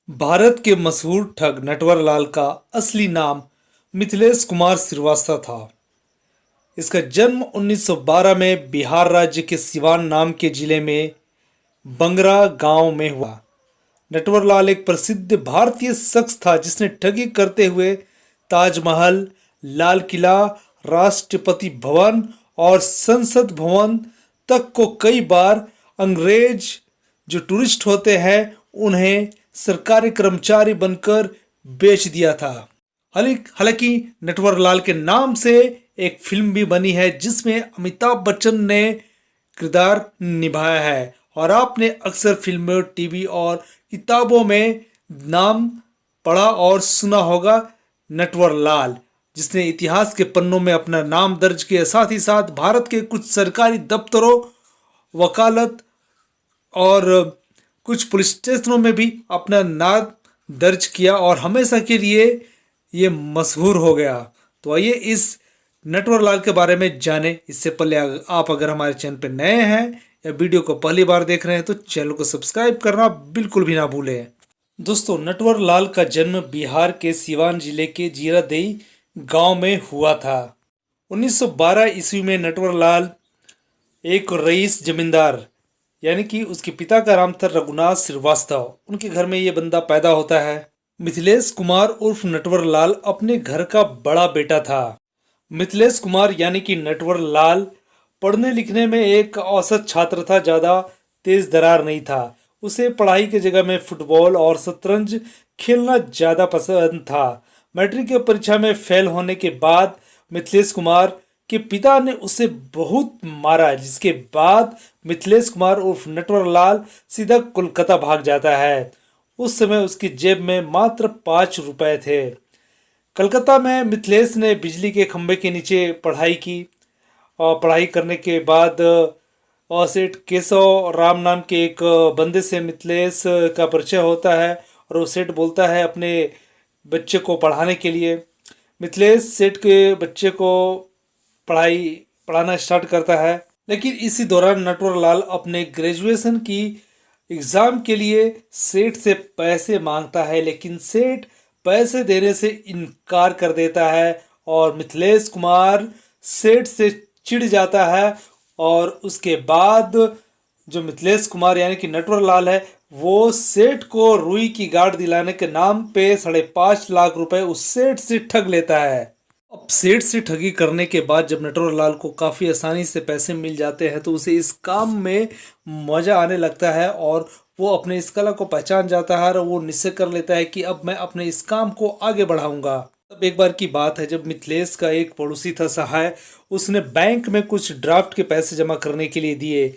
भारत के मशहूर ठग नटवरलाल का असली नाम मिथिलेश कुमार श्रीवास्तव था। इसका जन्म 1912 में बिहार राज्य के सिवान नाम के जिले में बंगरा गांव में हुआ। नटवरलाल एक प्रसिद्ध भारतीय शख्स था जिसने ठगी करते हुए ताजमहल, लाल किला, राष्ट्रपति भवन और संसद भवन तक को कई बार अंग्रेज जो टूरिस्ट होते हैं उन्हें सरकारी कर्मचारी बनकर बेच दिया था। हालांकि नटवरलाल के नाम से एक फिल्म भी बनी है जिसमें अमिताभ बच्चन ने किरदार निभाया है और आपने अक्सर फिल्मों, टीवी और किताबों में नाम पढ़ा और सुना होगा नटवरलाल, जिसने इतिहास के पन्नों में अपना नाम दर्ज किया। साथ ही साथ भारत के कुछ सरकारी दफ्तरों, वकालत और कुछ पुलिस स्टेशनों में भी अपना नाम दर्ज किया और हमेशा के लिए ये मशहूर हो गया। तो आइए इस नटवरलाल के बारे में जाने। इससे पहले आप अगर हमारे चैनल पर नए हैं या वीडियो को पहली बार देख रहे हैं तो चैनल को सब्सक्राइब करना बिल्कुल भी ना भूलें। दोस्तों, नटवरलाल का जन्म बिहार के सिवान जिले के जीरादेई गांव में हुआ था। 1912 ईस्वी में नटवरलाल एक रईस जमींदार यानी कि उसके पिता का नाम था रघुनाथ श्रीवास्तव, उनके घर में ये बंदा पैदा होता है। मिथिलेश कुमार उर्फ नटवरलाल अपने घर का बड़ा बेटा था। मिथिलेश कुमार यानी कि नटवरलाल पढ़ने लिखने में एक औसत छात्र था, ज़्यादा तेज दरार नहीं था। उसे पढ़ाई की जगह में फुटबॉल और शतरंज खेलना ज़्यादा पसंद था। मैट्रिक की परीक्षा में फेल होने के बाद मिथिलेश कुमार के पिता ने उसे बहुत मारा, जिसके बाद मिथिलेश कुमार उर्फ नटवरलाल सीधा कोलकाता भाग जाता है। उस समय उसकी जेब में मात्र 5 रुपए थे। कलकत्ता में मिथिलेश ने बिजली के खंभे के नीचे पढ़ाई की और पढ़ाई करने के बाद सेठ केशव राम नाम के एक बंदे से मिथिलेश का परिचय होता है और वो सेठ बोलता है अपने बच्चे को पढ़ाने के लिए। मिथिलेश सेठ के बच्चे को पढ़ाना स्टार्ट करता है, लेकिन इसी दौरान नटवरलाल अपने ग्रेजुएशन की एग्ज़ाम के लिए सेठ से पैसे मांगता है, लेकिन सेठ पैसे देने से इनकार कर देता है और मिथिलेश कुमार सेठ से चिढ़ जाता है। और उसके बाद जो मिथिलेश कुमार यानी कि नटवरलाल है वो सेठ को रुई की गांठ दिलाने के नाम पे 5.5 लाख रुपए उस सेठ से ठग लेता है। अब सेठ से ठगी करने के बाद जब नटवरलाल को काफ़ी आसानी से पैसे मिल जाते हैं तो उसे इस काम में मज़ा आने लगता है और वो अपने इस कला को पहचान जाता है और वो निश्चय कर लेता है कि अब मैं अपने इस काम को आगे बढ़ाऊंगा। तब एक बार की बात है जब मिथिलेश का एक पड़ोसी था सहाय, उसने बैंक में कुछ ड्राफ्ट के पैसे जमा करने के लिए दिए।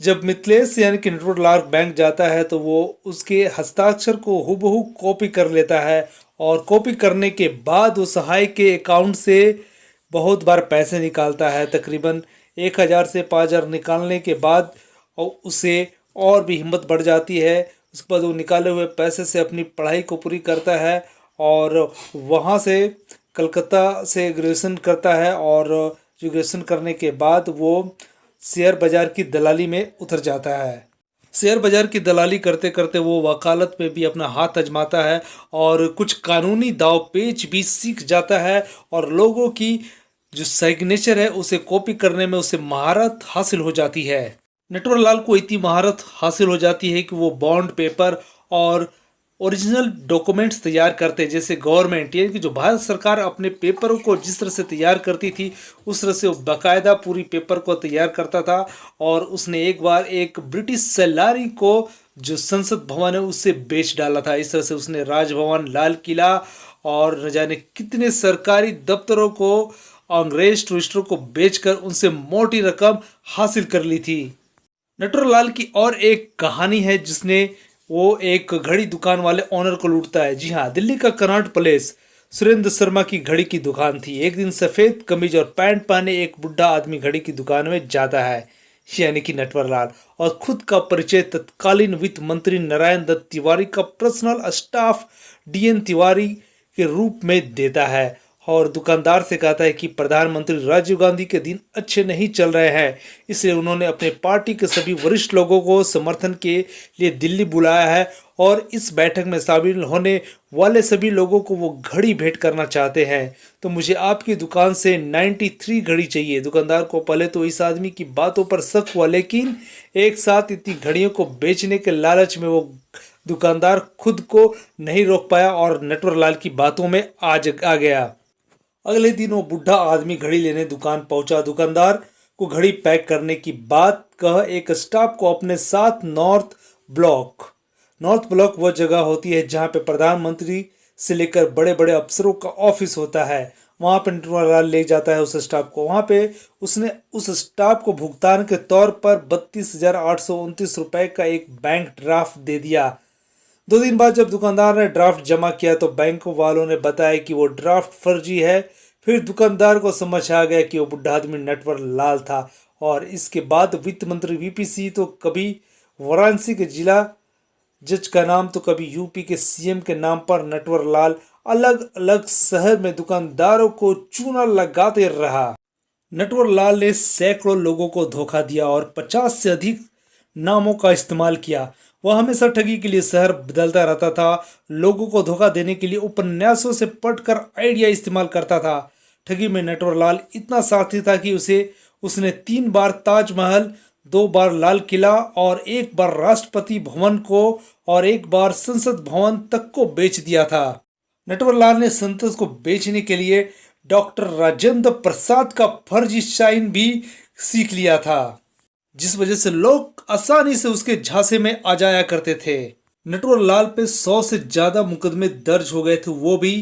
जब मिथिलेश यानी कि नटवरलाल बैंक जाता है तो वो उसके हस्ताक्षर को हूबहू कॉपी कर लेता है और कॉपी करने के बाद वो सहाय के अकाउंट से बहुत बार पैसे निकालता है। तकरीबन 1000 से 5000 निकालने के बाद और उसे और भी हिम्मत बढ़ जाती है। उसके बाद वो निकाले हुए पैसे से अपनी पढ़ाई को पूरी करता है और वहाँ से कलकत्ता से ग्रेजुएशन करता है और ग्रेजुएशन करने के बाद वो शेयर बाज़ार की दलाली में उतर जाता है। शेयर बाज़ार की दलाली करते करते वो वकालत में भी अपना हाथ आजमाता है और कुछ कानूनी दाव पेच भी सीख जाता है और लोगों की जो सिग्नेचर है उसे कॉपी करने में उसे महारत हासिल हो जाती है। नटवरलाल को इतनी महारत हासिल हो जाती है कि वो बॉन्ड पेपर और ओरिजिनल डॉक्यूमेंट्स तैयार करते हैं। जैसे गवर्नमेंट यानी कि जो भारत सरकार अपने पेपरों को जिस तरह से तैयार करती थी उस तरह से वो बाकायदा पूरी पेपर को तैयार करता था और उसने एक बार एक ब्रिटिश सैलारी को जो संसद भवन है उससे बेच डाला था। इस तरह से उसने राजभवन, लाल किला और न जाने कितने सरकारी दफ्तरों को अंग्रेज टूरिस्टों को बेचकर उनसे मोटी रकम हासिल कर ली थी। नटवरलाल की और एक कहानी है जिसने वो एक घड़ी दुकान वाले ओनर को लूटता है। जी हाँ, दिल्ली का कनॉट प्लेस सुरेंद्र शर्मा की घड़ी की दुकान थी। एक दिन सफ़ेद कमीज और पैंट पहने एक बुढ़ा आदमी घड़ी की दुकान में जाता है, यानी कि नटवरलाल, और खुद का परिचय तत्कालीन वित्त मंत्री नारायण दत्त तिवारी का पर्सनल स्टाफ DN तिवारी के रूप में देता है और दुकानदार से कहता है कि प्रधानमंत्री राजीव गांधी के दिन अच्छे नहीं चल रहे हैं, इसलिए उन्होंने अपने पार्टी के सभी वरिष्ठ लोगों को समर्थन के लिए दिल्ली बुलाया है और इस बैठक में शामिल होने वाले सभी लोगों को वो घड़ी भेंट करना चाहते हैं। तो मुझे आपकी दुकान से 93 घड़ी चाहिए। दुकानदार को पहले तो इस आदमी की बातों पर शक हुआ, लेकिन एक साथ इतनी घड़ियों को बेचने के लालच में वो दुकानदार खुद को नहीं रोक पाया और नटवरलाल की बातों में आ गया। अगले दिन वो बुढ़ा आदमी घड़ी लेने दुकान पहुंचा। दुकानदार को घड़ी पैक करने की बात कह एक स्टाफ को अपने साथ नॉर्थ ब्लॉक वह जगह होती है जहां पे प्रधानमंत्री से लेकर बड़े बड़े अफसरों का ऑफिस होता है। वहां पे नटवरलाल ले जाता है उस स्टाफ को। वहां पे उसने उस स्टाफ को भुगतान के तौर पर 32,829 रुपए का एक बैंक ड्राफ्ट दे दिया। 2 दिन बाद जब दुकानदार ने ड्राफ्ट जमा किया तो बैंक वालों ने बताया कि वो ड्राफ्ट फर्जी है। फिर दुकानदार को समझ आ गया कि वो बुढ़ा आदमी नटवरलाल था। और इसके बाद वित्त मंत्री वीपी सिंह तो कभी वाराणसी के जिला जज का नाम तो कभी यूपी के सीएम के नाम पर नटवरलाल अलग अलग शहर में दुकानदारों को चूना लगाते रहा। नटवरलाल ने सैकड़ों लोगों को धोखा दिया और 50 से अधिक नामों का इस्तेमाल किया। वह हमेशा ठगी के लिए शहर बदलता रहता था। लोगों को धोखा देने के लिए उपन्यासों से पढ़कर आइडिया इस्तेमाल करता था। ठगी में नटवरलाल इतना साथी था कि उसने 3 बार ताजमहल, 2 बार लाल किला और 1 बार राष्ट्रपति भवन को और 1 बार संसद भवन तक को बेच दिया था। नटवरलाल ने संसद को बेचने के लिए डॉक्टर राजेंद्र प्रसाद का फर्जी साइन भी सीख लिया था, जिस वजह से लोग आसानी से उसके झांसे में आ जाया करते थे। नटवरलाल पे 100 से ज्यादा मुकदमे दर्ज हो गए थे, वो भी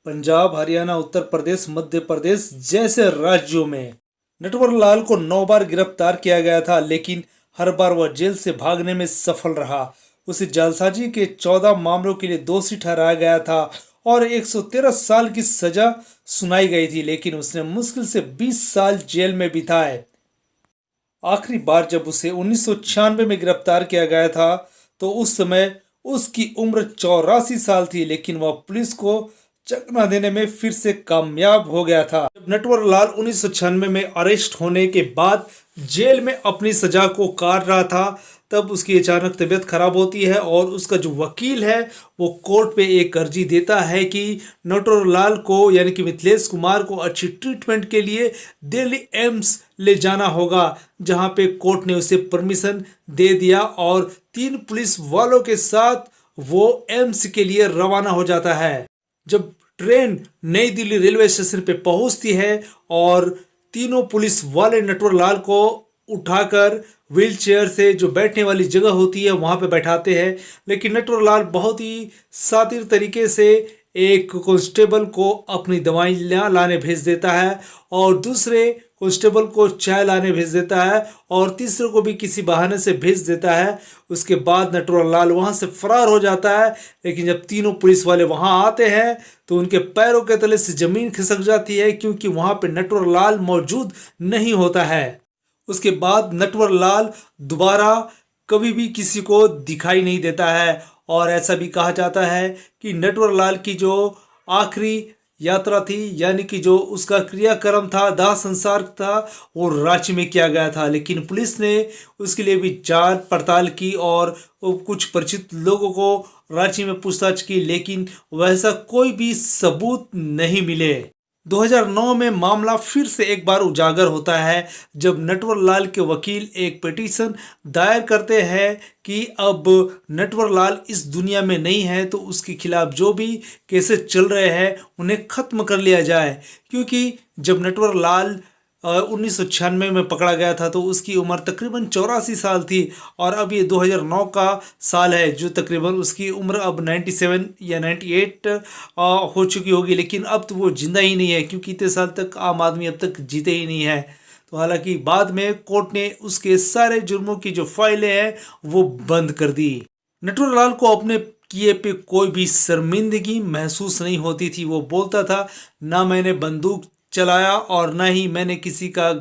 पंजाब, हरियाणा, उत्तर प्रदेश, मध्य प्रदेश जैसे राज्यों में। नटवरलाल को 9 बार गिरफ्तार किया गया था, लेकिन हर बार वह जेल से भागने में सफल रहा। उसे जालसाजी के 14 मामलों के लिए दोषी ठहराया गया था और 113 साल की सजा सुनाई गई थी, लेकिन उसने मुश्किल से 20 साल जेल में बिताए। आखिरी बार जब उसे 1996 में गिरफ्तार किया गया था तो उस समय उसकी उम्र 84 साल थी, लेकिन वह पुलिस को चकमा देने में फिर से कामयाब हो गया था। जब नटवरलाल 1996 में अरेस्ट होने के बाद जेल में अपनी सजा को काट रहा था, तब उसकी अचानक तबीयत खराब होती है और उसका जो वकील है वो कोर्ट पे एक अर्जी देता है कि नटवरलाल को यानी कि मिथिलेश कुमार को अच्छी ट्रीटमेंट के लिए दिल्ली एम्स ले जाना होगा, जहां पे कोर्ट ने उसे परमिशन दे दिया और 3 पुलिस वालों के साथ वो एम्स के लिए रवाना हो जाता है। जब ट्रेन नई दिल्ली रेलवे स्टेशन पे पहुंचती है और तीनों पुलिस वाले नटवरलाल को उठाकर व्हील चेयर से जो बैठने वाली जगह होती है वहां पे बैठाते हैं, लेकिन नटवरलाल बहुत ही शातिर तरीके से एक कांस्टेबल को अपनी दवाइयाँ लाने भेज देता है और दूसरे कांस्टेबल को चाय लाने भेज देता है और तीसरे को भी किसी बहाने से भेज देता है। उसके बाद नटवरलाल वहां से फरार हो जाता है, लेकिन जब तीनों पुलिस वाले वहां आते हैं तो उनके पैरों के तले से जमीन खिसक जाती है, क्योंकि वहां पे नटवरलाल मौजूद नहीं होता है। उसके बाद नटवरलाल दोबारा कभी भी किसी को दिखाई नहीं देता है और ऐसा भी कहा जाता है कि नटवरलाल की जो आखिरी यात्रा थी यानी कि जो उसका क्रियाक्रम था, दाह संस्कार था, वो रांची में किया गया था, लेकिन पुलिस ने उसके लिए भी जांच पड़ताल की और कुछ परिचित लोगों को रांची में पूछताछ की, लेकिन वैसा कोई भी सबूत नहीं मिले। 2009 में मामला फिर से एक बार उजागर होता है जब नटवरलाल के वकील एक पिटीशन दायर करते हैं कि अब नटवरलाल इस दुनिया में नहीं है तो उसके खिलाफ जो भी केसेस चल रहे हैं उन्हें खत्म कर लिया जाए, क्योंकि जब नटवरलाल 1996 में पकड़ा गया था तो उसकी उम्र तकरीबन 84 साल थी और अब ये 2009 का साल है जो तकरीबन उसकी उम्र अब 97 या 98 हो चुकी होगी, लेकिन अब तो वो जिंदा ही नहीं है, क्योंकि इतने साल तक आम आदमी अब तक जीते ही नहीं है। तो हालांकि बाद में कोर्ट ने उसके सारे जुर्मों की जो फाइलें हैं वो बंद कर दी। नटवरलाल को अपने किए पे कोई भी शर्मिंदगी महसूस नहीं होती थी। वो बोलता था, ना मैंने बंदूक चलाया और ना ही मैंने किसी का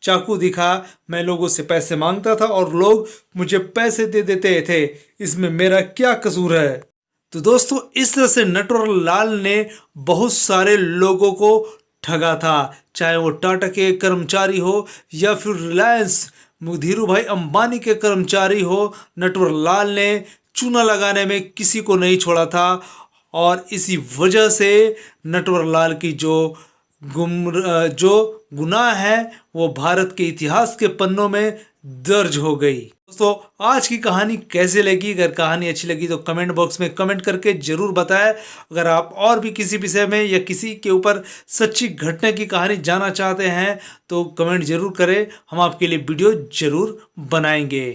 चाकू दिखा, मैं लोगों से पैसे मांगता था और लोग मुझे पैसे दे देते थे, इसमें मेरा क्या कसूर है। तो दोस्तों, इस तरह से नटवरलाल ने बहुत सारे लोगों को ठगा था, चाहे वो टाटा के कर्मचारी हो या फिर रिलायंस धीरू भाई अंबानी के कर्मचारी हो। नटवरलाल ने चूना लगाने में किसी को नहीं छोड़ा था और इसी वजह से नटवरलाल की जो गुनाह है वो भारत के इतिहास के पन्नों में दर्ज हो गई। दोस्तों, आज की कहानी कैसे लगी? अगर कहानी अच्छी लगी तो कमेंट बॉक्स में कमेंट करके जरूर बताएं। अगर आप और भी किसी विषय में या किसी के ऊपर सच्ची घटना की कहानी जानना चाहते हैं तो कमेंट जरूर करें, हम आपके लिए वीडियो जरूर बनाएंगे।